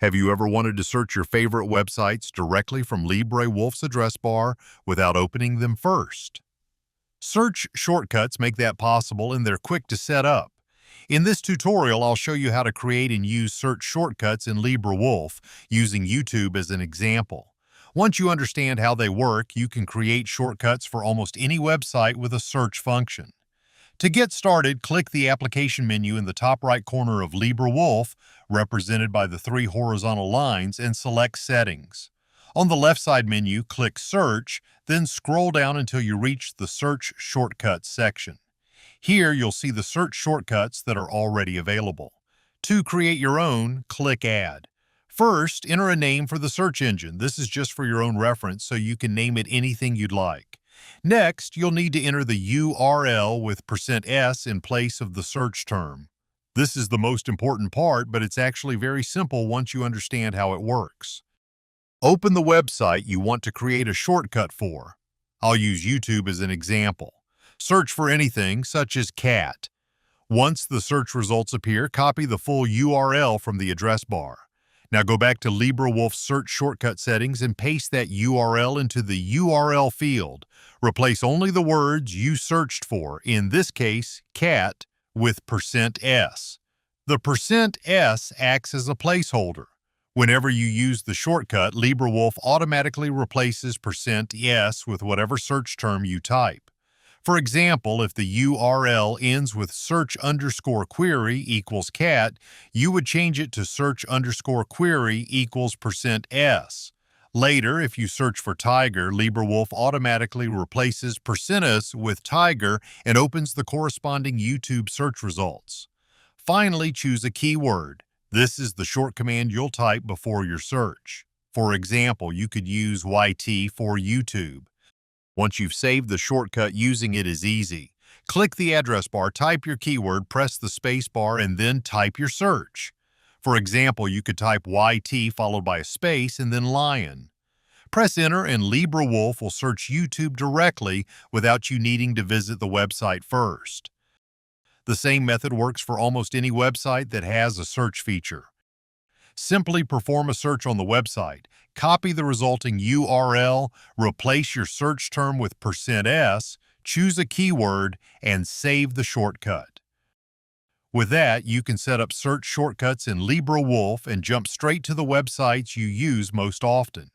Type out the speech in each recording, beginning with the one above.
Have you ever wanted to search your favorite websites directly from LibreWolf's address bar without opening them first? Search shortcuts make that possible, and they're quick to set up. In this tutorial, I'll show you how to create and use search shortcuts in LibreWolf using YouTube as an example. Once you understand how they work, you can create shortcuts for almost any website with a search function. To get started, click the application menu in the top right corner of LibreWolf, represented by the three horizontal lines, and select Settings. On the left side menu, click Search, then scroll down until you reach the Search Shortcuts section. Here, you'll see the search shortcuts that are already available. To create your own, click Add. First, enter a name for the search engine. This is just for your own reference, so you can name it anything you'd like. Next, you'll need to enter the URL with %s in place of the search term. This is the most important part, but it's actually very simple once you understand how it works. Open the website you want to create a shortcut for. I'll use YouTube as an example. Search for anything, such as cat. Once the search results appear, copy the full URL from the address bar. Now go back to LibreWolf search shortcut settings and paste that URL into the URL field. Replace only the words you searched for, in this case, cat, with %s. The %s acts as a placeholder. Whenever you use the shortcut, LibreWolf automatically replaces %s with whatever search term you type. For example, if the URL ends with search_query equals cat, you would change it to search_query equals %s. Later, if you search for tiger, LibreWolf automatically replaces %s with tiger and opens the corresponding YouTube search results. Finally, choose a keyword. This is the short command you'll type before your search. For example, you could use YT for YouTube. Once you've saved the shortcut, using it is easy. Click the address bar, type your keyword, press the space bar, and then type your search. For example, you could type YT followed by a space and then lion. Press enter and LibreWolf will search YouTube directly without you needing to visit the website first. The same method works for almost any website that has a search feature. Simply perform a search on the website, copy the resulting URL, replace your search term with %s, choose a keyword, and save the shortcut. With that, you can set up search shortcuts in LibreWolf and jump straight to the websites you use most often.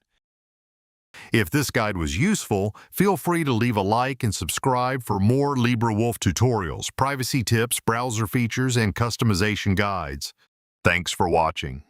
If this guide was useful, feel free to leave a like and subscribe for more LibreWolf tutorials, privacy tips, browser features, and customization guides. Thanks for watching.